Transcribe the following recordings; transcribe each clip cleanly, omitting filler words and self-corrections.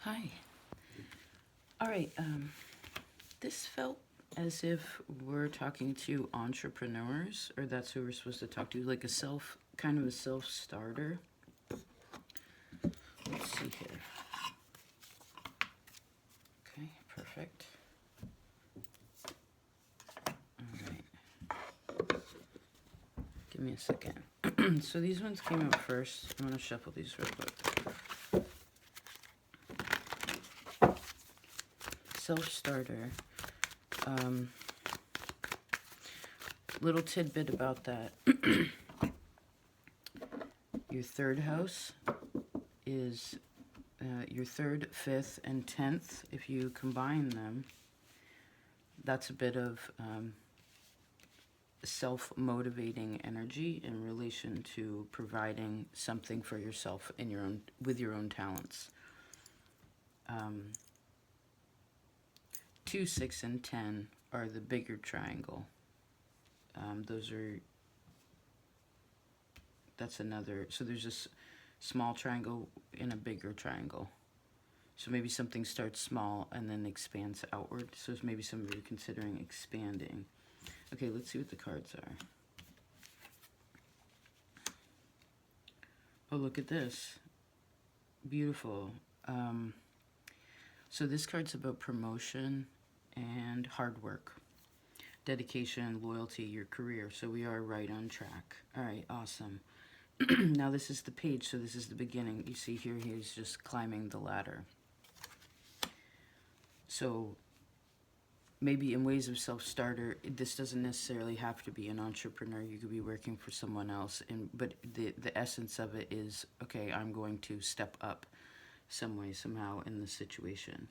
Hi. All right. This felt as if we're talking to entrepreneurs, or that's who we're supposed to talk to, like kind of a self starter. Let's see here. Okay, perfect. All right. Give me a second. So these ones came out first. I'm going to shuffle these real quick. Self starter. Little tidbit about that. Your third house is your third, fifth, and 10th. If you combine them, that's a bit of self-motivating energy in relation to providing something for yourself in your own with your own talents. 2, 6, and 10 are the bigger triangle. That's another. So there's this small triangle in a bigger triangle. So maybe something starts small and then expands outward. So maybe some of you are considering expanding. Okay, let's see what the cards are. Oh, look at this. Beautiful. So this card's about promotion and hard work, dedication, loyalty, your career. So we are right on track. All right, awesome. Now this is the page, so this is the beginning. You see here, he's just climbing the ladder. So maybe in ways of self-starter, this doesn't necessarily have to be an entrepreneur. You could be working for someone else, but the essence of it is, okay, I'm going to step up some way, somehow in the situation.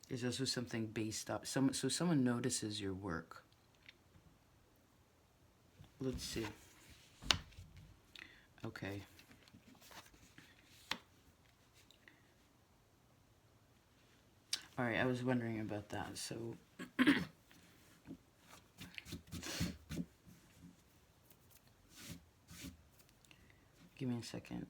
There's also something based up. So someone notices your work. Let's see. Okay. All right, I was wondering about that. So give me a second.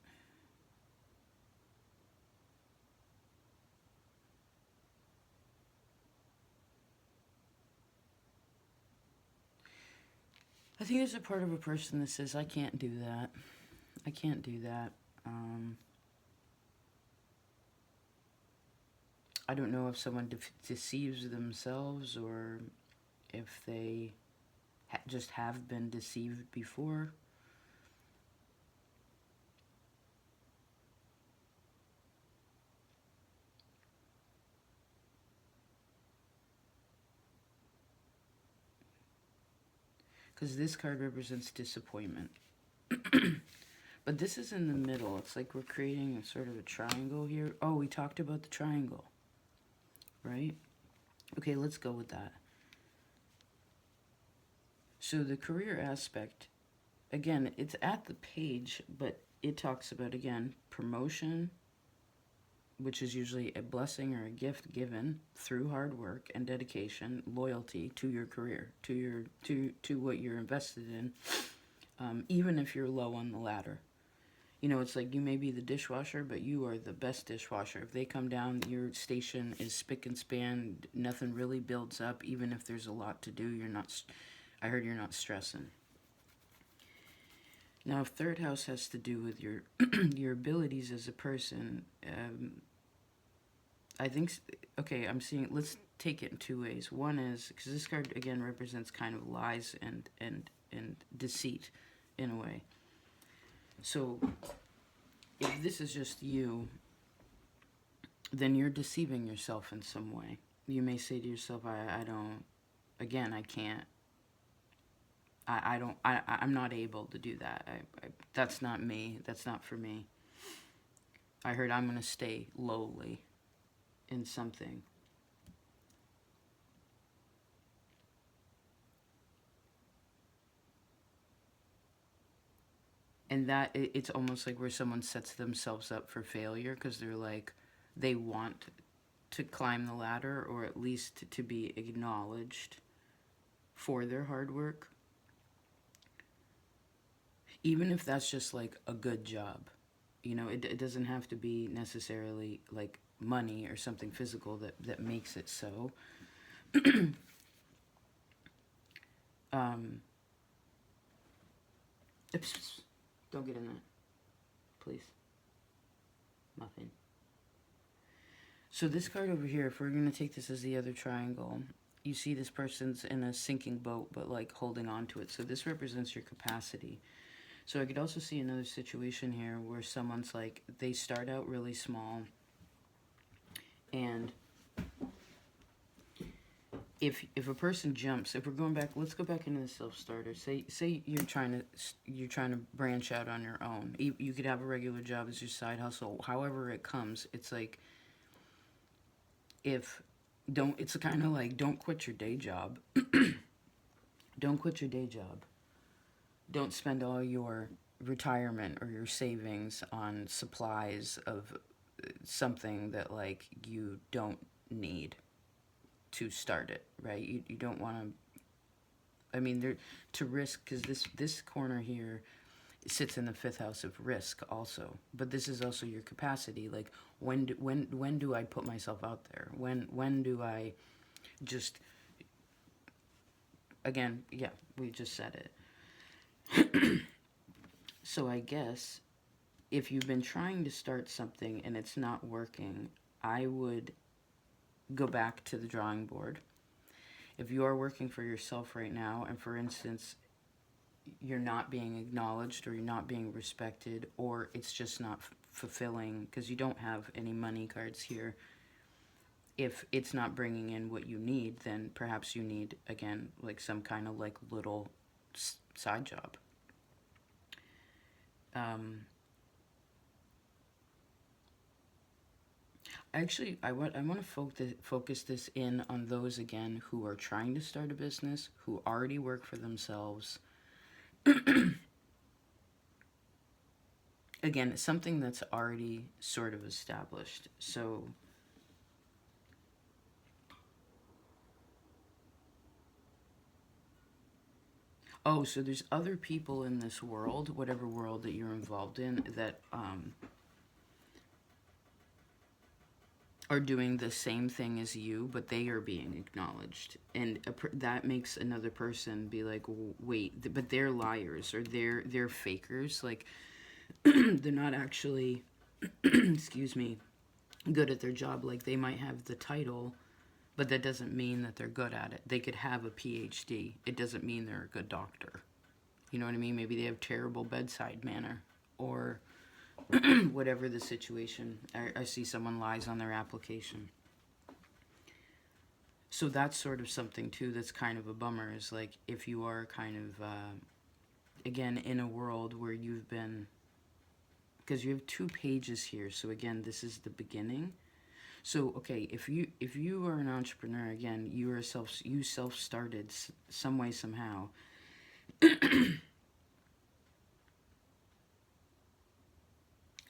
I think there's a part of a person that says, I can't do that. I can't do that. I don't know if someone deceives themselves or if they just have been deceived before. Because this card represents disappointment. But this is in the middle. It's like we're creating a sort of a triangle here. Oh, we talked about the triangle, right? Okay, let's go with that. So the career aspect, again, it's at the page, but it talks about, again, promotion, which is usually a blessing or a gift given through hard work and dedication, loyalty to your career, to what you're invested in, even if you're low on the ladder. You know, it's like you may be the dishwasher, but you are the best dishwasher. If they come down, your station is spick and span. Nothing really builds up, even if there's a lot to do. You're not. I heard you're not stressing. Now, if third house has to do with your your abilities as a person, I think. Okay, I'm seeing. Let's take it in two ways. One is because this card again represents kind of lies and deceit, in a way. So if this is just you, then you're deceiving yourself in some way. You may say to yourself, I don't, again, I can't, I don't, I'm not able to do that. That's not me. That's not for me. I heard I'm going to stay lowly in something. And that, it's almost like where someone sets themselves up for failure because they're like, they want to climb the ladder or at least to be acknowledged for their hard work. Even if that's just like a good job. It doesn't have to be necessarily like money or something physical that makes it so. um, don't get in that, please. Nothing. So this card over here, if we're going to take this as the other triangle, you see this person's in a sinking boat, but like holding on to it. So this represents your capacity. So I could also see another situation here where someone's like, they start out really small, and if a person jumps, if we're going back, let's go back into the self-starter. Say you're trying to branch out on your own. You could have a regular job as your side hustle. However it comes, it's like, it's kind of like, don't quit your day job. Don't quit your day job. Don't spend all your retirement or your savings on supplies of something that like you don't need to start it, right? You don't want to, I mean, there, to risk, because this corner here sits in the fifth house of risk also, but this is also your capacity. Like, when do I put myself out there? When do I just, again, yeah, we just said it. So I guess if you've been trying to start something and it's not working, I would go back to the drawing board. If you are working for yourself right now, and for instance, you're not being acknowledged or you're not being respected, or it's just not fulfilling because you don't have any money cards here, if it's not bringing in what you need, then perhaps you need, again, like some kind of like little side job. Actually, I want to focus this in on those, again, who are trying to start a business, who already work for themselves. Again, something that's already sort of established. So so there's other people in this world, whatever world that you're involved in, that are doing the same thing as you, but they are being acknowledged, and that makes another person be like, wait, but they're liars, or they're fakers. Like, they're not actually, excuse me, good at their job. Like, they might have the title, but that doesn't mean that they're good at it. They could have a PhD. It doesn't mean they're a good doctor. You know what I mean? Maybe they have terrible bedside manner, or whatever the situation. I see someone lies on their application. So that's sort of something too that's kind of a bummer, is like, if you are kind of, again, in a world where you've been, because you have 2 pages here, so again, this is the beginning. So okay, if you are an entrepreneur, again, you self-started some way, somehow.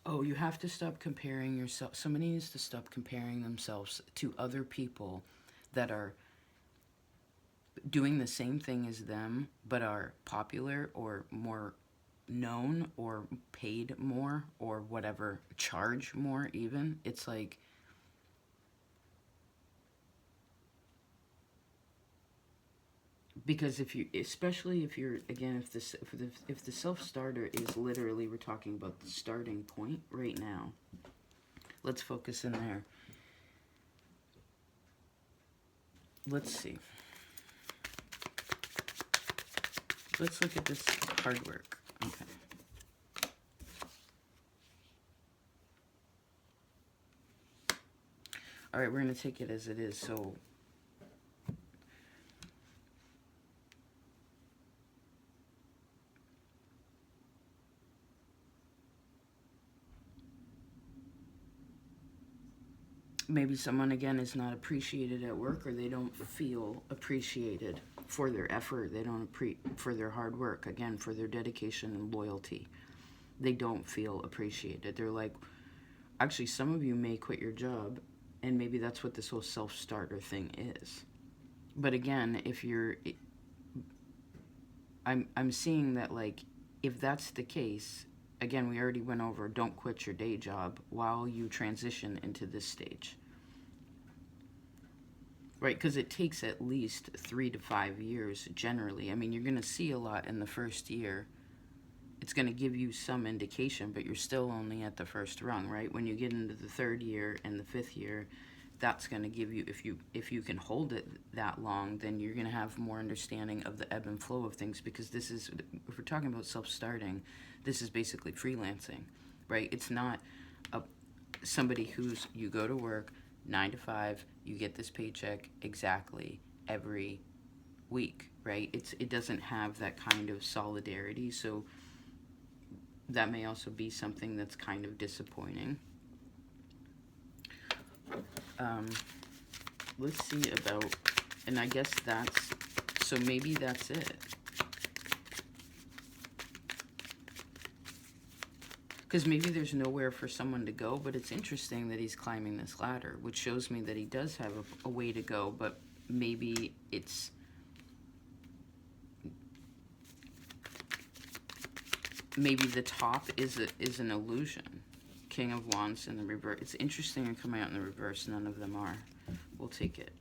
Oh, you have to stop comparing yourself. Somebody needs to stop comparing themselves to other people that are doing the same thing as them, but are popular or more known or paid more or whatever, charge more even. It's like, because if you, especially if you're, again, if the self-starter is literally, we're talking about the starting point right now. Let's focus in there. Let's see. Let's look at this hard work. Okay. All right, we're going to take it as it is. So maybe someone, again, is not appreciated at work, or they don't feel appreciated for their effort. They don't for their hard work, again, for their dedication and loyalty. They don't feel appreciated. They're like, actually, some of you may quit your job, and maybe that's what this whole self-starter thing is. But again, if you're, I'm seeing that, like, if that's the case, again, we already went over don't quit your day job while you transition into this stage. Right, because it takes at least 3 to 5 years generally. I mean, you're going to see a lot in the first year. It's going to give you some indication, but you're still only at the first rung, right? When you get into the third year and the fifth year, that's going to give you, if you can hold it that long, then you're going to have more understanding of the ebb and flow of things, because this is, if we're talking about self-starting, this is basically freelancing, right? It's not somebody who's, you go to work 9 to 5, you get this paycheck exactly every week, right? It doesn't have that kind of solidarity, so that may also be something that's kind of disappointing. Let's see about, and I guess that's, so maybe that's it. Because maybe there's nowhere for someone to go, but it's interesting that he's climbing this ladder, which shows me that he does have a way to go, but maybe it's, maybe the top is an illusion. King of Wands in the reverse. It's interesting and coming out in the reverse. None of them are. We'll take it.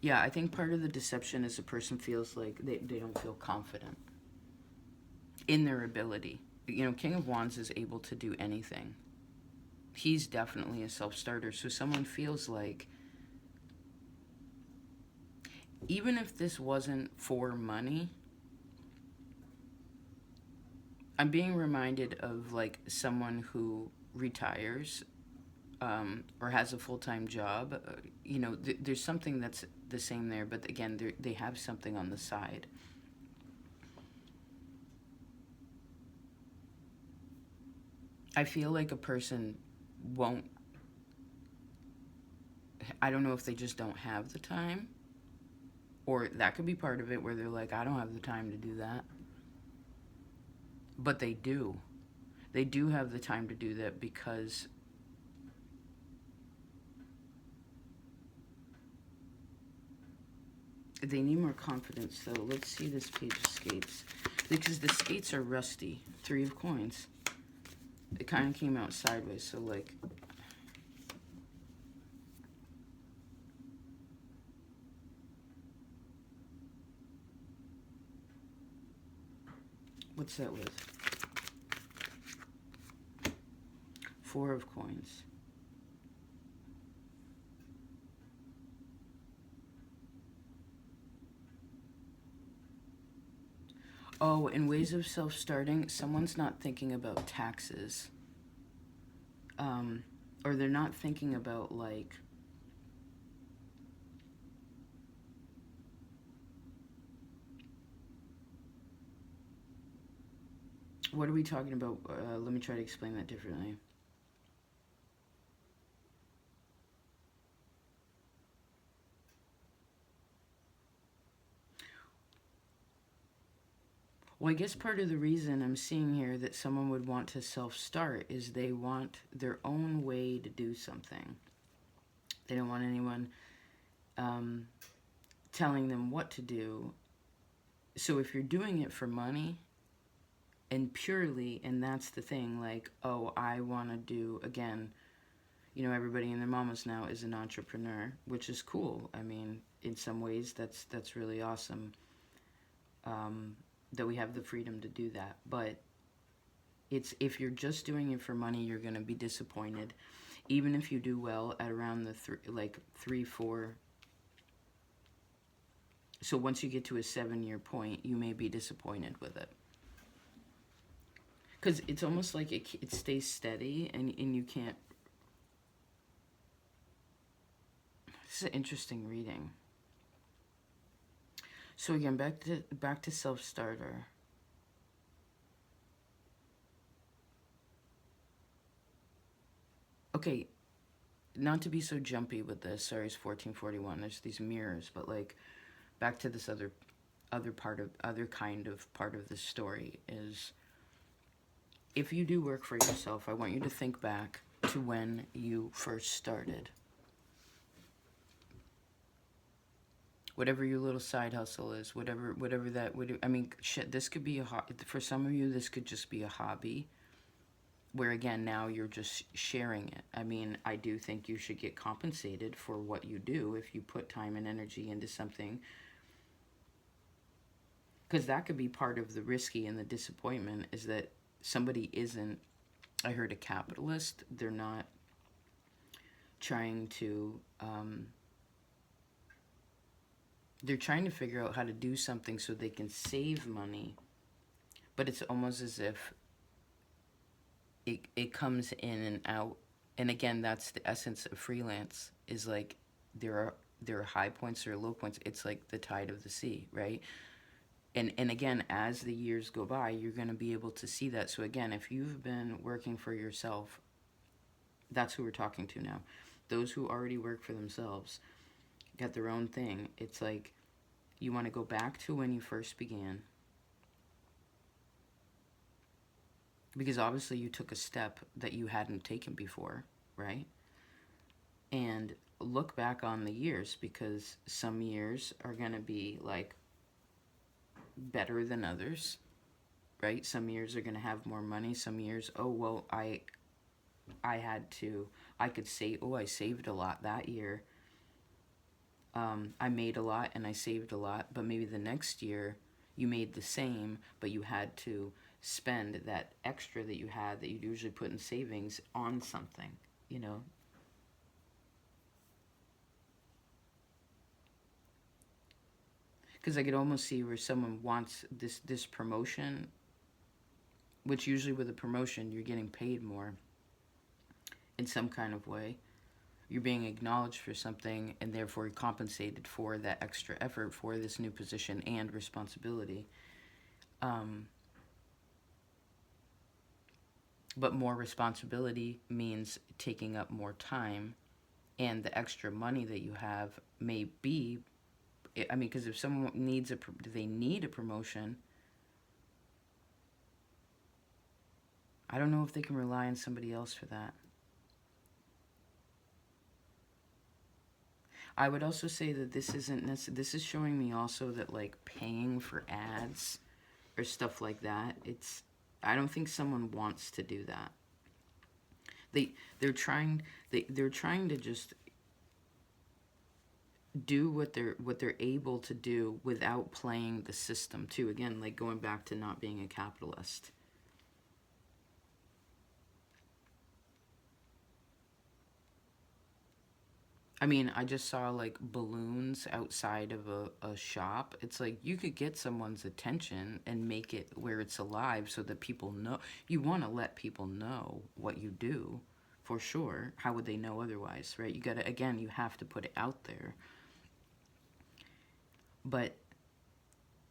Yeah, I think part of the deception is a person feels like they don't feel confident in their ability. You know, King of Wands is able to do anything. He's definitely a self-starter. So someone feels like, even if this wasn't for money, I'm being reminded of like someone who retires or has a full-time job. You know, there's something that's the same there, but again, they have something on the side. I feel like a person won't, I don't know if they just don't have the time, or that could be part of it where they're like, I don't have the time to do that. But they do. They do have the time to do that because they need more confidence. So let's see this page of skates. Because the skates are rusty. 3 of coins. It kind of came out sideways, so like, what's that with? 4 of coins. Oh, in ways of self-starting, someone's not thinking about taxes. Or they're not thinking about, like, what are we talking about? Let me try to explain that differently. Well, I guess part of the reason I'm seeing here that someone would want to self-start is they want their own way to do something. They don't want anyone telling them what to do. So if you're doing it for money and purely, and that's the thing, like, oh, I want to do, again, you know, everybody and their mamas now is an entrepreneur, which is cool. I mean, in some ways, that's really awesome. That we have the freedom to do that. But it's, if you're just doing it for money, you're going to be disappointed. Even if you do well at around the 3, 4. So once you get to a 7-year point, you may be disappointed with it. Because it's almost like it stays steady and you can't. This is an interesting reading. So again, back to self-starter. Okay, not to be so jumpy with this. Sorry, it's 1441. There's these mirrors, but like back to this other kind of part of the story is, if you do work for yourself, I want you to think back to when you first started. whatever your little side hustle is, whatever that would. I mean, shit. This could be for some of you. This could just be a hobby. Where again, now you're just sharing it. I mean, I do think you should get compensated for what you do if you put time and energy into something. Because that could be part of the risky and the disappointment is that somebody isn't, I heard, a capitalist. They're not trying to, they're trying to figure out how to do something so they can save money. But it's almost as if it comes in and out. And again, that's the essence of freelance, is like there are high points, there are low points. It's like the tide of the sea, right? And again, as the years go by, you're going to be able to see that. So again, if you've been working for yourself, that's who we're talking to now. Those who already work for themselves, got their own thing. It's like you want to go back to when you first began. Because obviously you took a step that you hadn't taken before, right? And look back on the years, because some years are going to be like better than others, right? Some years are going to have more money. Some years, oh, well, I could say, oh, I saved a lot that year. I made a lot and I saved a lot, but maybe the next year you made the same, but you had to spend that extra that you had that you'd usually put in savings on something, you know? Because I could almost see where someone wants this promotion, which usually with a promotion, you're getting paid more in some kind of way. You're being acknowledged for something and therefore compensated for that extra effort for this new position and responsibility. But more responsibility means taking up more time, and the extra money that you have may be, I mean, because if someone do they need a promotion, I don't know if they can rely on somebody else for that. I would also say that this is showing me also that like paying for ads or stuff like that, I don't think someone wants to do that. They're trying to just do what they're able to do without playing the system too. Again, like going back to not being a capitalist. I mean, I just saw like balloons outside of a shop. It's like you could get someone's attention and make it where it's alive so that people know. You want to let people know what you do, for sure. How would they know otherwise, right? You have to put it out there. But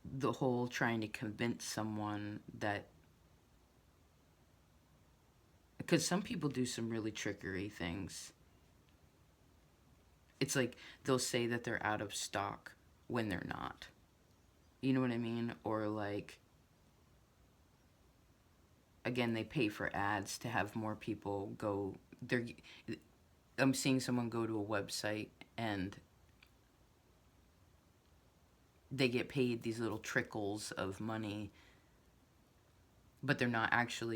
the whole trying to convince someone that, because some people do some really trickery things. It's like they'll say that they're out of stock when they're not. You know what I mean? Or like, again, they pay for ads to have more people go. I'm seeing someone go to a website and they get paid these little trickles of money, but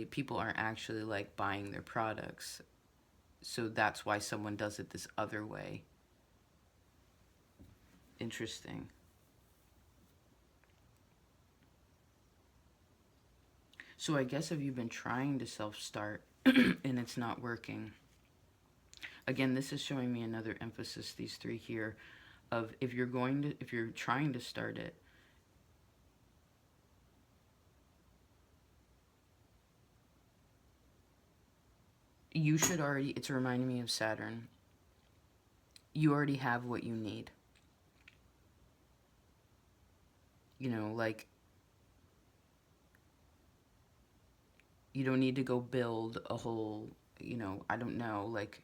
people aren't actually like buying their products. So that's why someone does it this other way. Interesting. So I guess if you've been trying to self-start and it's not working, again, this is showing me another emphasis, these three here, of if you're trying to start it, you should already, it's reminding me of Saturn. You already have what you need. You know, like, you don't need to go build a whole, I don't know, like,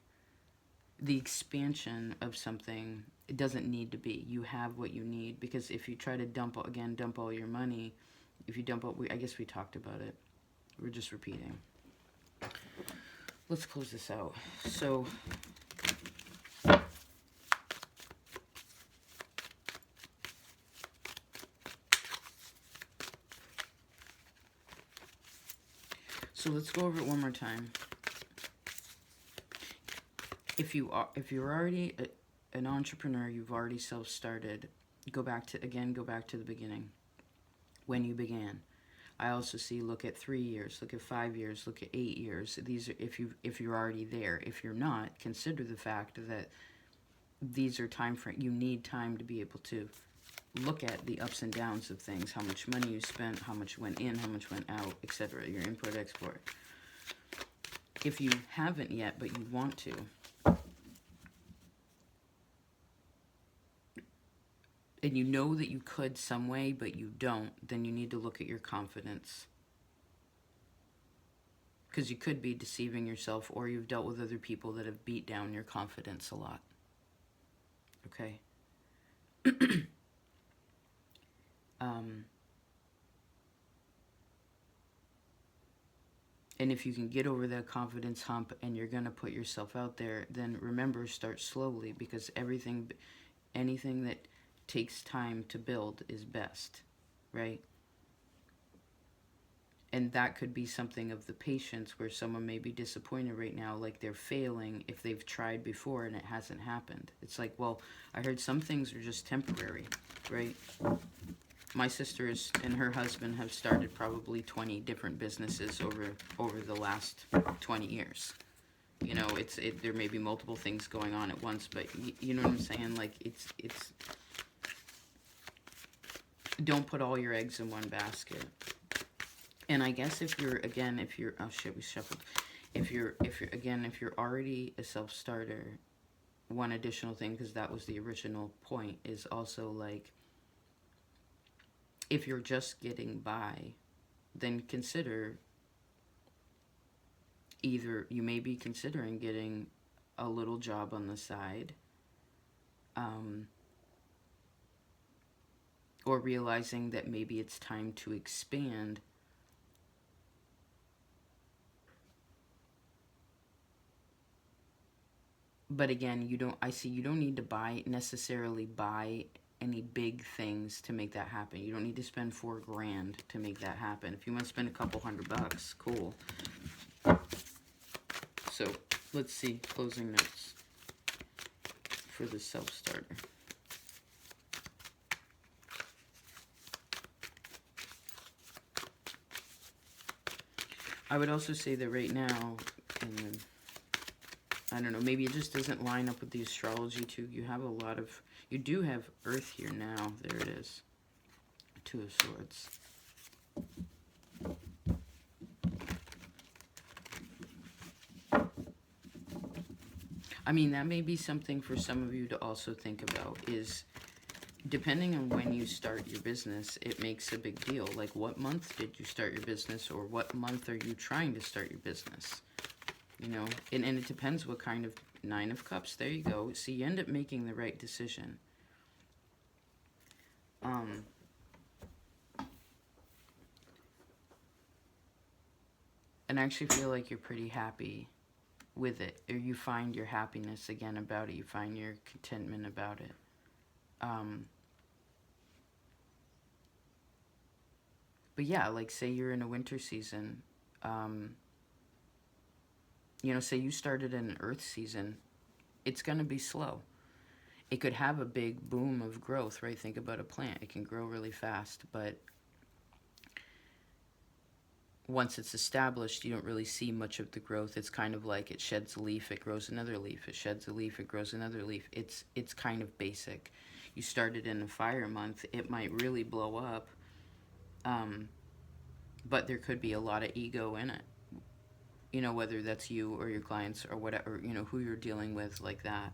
the expansion of something, it doesn't need to be. You have what you need, because if you try to dump all your money, I guess we talked about it. We're just repeating. Let's close this out. So, So let's go over it one more time. If you're already an entrepreneur, you've already self-started, go back to the beginning, when you began. I also see, look at 3 years, look at 5 years, look at 8 years. These are if you're already there. If you're not, consider the fact that these are time frame. You need time to be able to look at the ups and downs of things, how much money you spent, how much went in, how much went out, etc. Your import, export. If you haven't yet, but you want to, and you know that you could some way, but you don't, then you need to look at your confidence. Because you could be deceiving yourself, or you've dealt with other people that have beat down your confidence a lot. Okay? And if you can get over that confidence hump and you're going to put yourself out there, then remember, start slowly, because anything that takes time to build is best, right? And that could be something of the patience, where someone may be disappointed right now, like they're failing if they've tried before and it hasn't happened. It's like, well, I heard some things are just temporary, right? My sisters and her husband have started probably 20 different businesses over the last 20 years. You know, there may be multiple things going on at once, but you know what I'm saying? Like, it's don't put all your eggs in one basket. And I guess oh shit, we shuffled. If you're already a self-starter, one additional thing, because that was the original point, is also like, if you're just getting by, then consider, either you may be considering getting a little job on the side, or realizing that maybe it's time to expand. But again, you don't need to necessarily buy any big things to make that happen. You don't need to spend $4,000 to make that happen. If you want to spend a couple $100, cool. So let's see, closing notes for the self-starter. I would also say that right now, I don't know, maybe it just doesn't line up with the astrology too. You do have Earth here now. There it is. Two of Swords. I mean, that may be something for some of you to also think about, is depending on when you start your business, it makes a big deal. Like, what month did you start your business, or what month are you trying to start your business? You know, and it depends what kind of Nine of Cups. There you go. So you end up making the right decision. And I actually feel like you're pretty happy with it, or you find your happiness again about it. You find your contentment about it. But yeah, like, say you're in a winter season. You know, say you started in an Earth season, it's going to be slow. It could have a big boom of growth, right? Think about a plant. It can grow really fast, but once it's established, you don't really see much of the growth. It's kind of like, it sheds a leaf, it grows another leaf. It sheds a leaf, it grows another leaf. It's kind of basic. You started in a fire month, it might really blow up, but there could be a lot of ego in it. You know, whether that's you or your clients or whatever, you know, who you're dealing with, like that.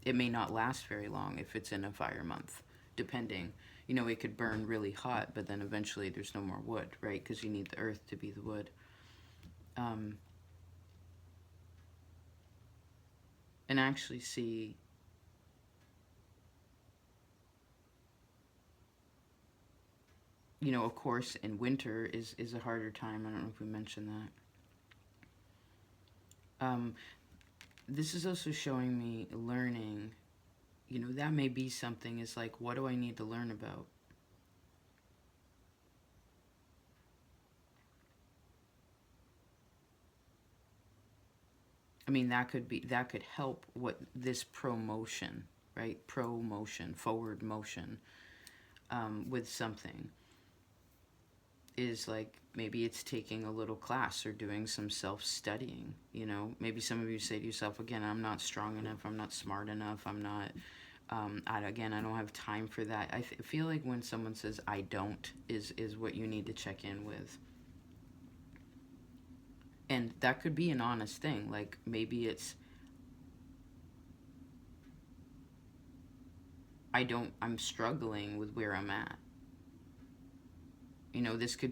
It may not last very long if it's in a fire month, depending. You know, it could burn really hot, but then eventually there's no more wood, right? Because you need the earth to be the wood. And actually see, you know, of course, in winter is a harder time. I don't know if we mentioned that. This is also showing me learning. You know, that may be something, is like, what do I need to learn about? I mean, that could help what this promotion, right? Promotion, forward motion, with something is like maybe it's taking a little class or doing some self-studying. Maybe some of you say to yourself, again, I'm not strong enough, I'm not smart enough, I'm not, again, I don't have time for that. I feel like when someone says I don't is what you need to check in with. And that could be an honest thing. Like maybe it's, I'm struggling with where I'm at.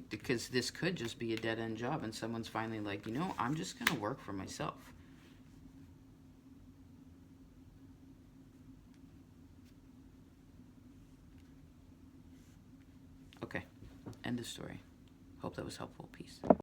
Because this could just be a dead end job and someone's finally like, I'm just going to work for myself. Okay. End of story. Hope that was helpful. Peace.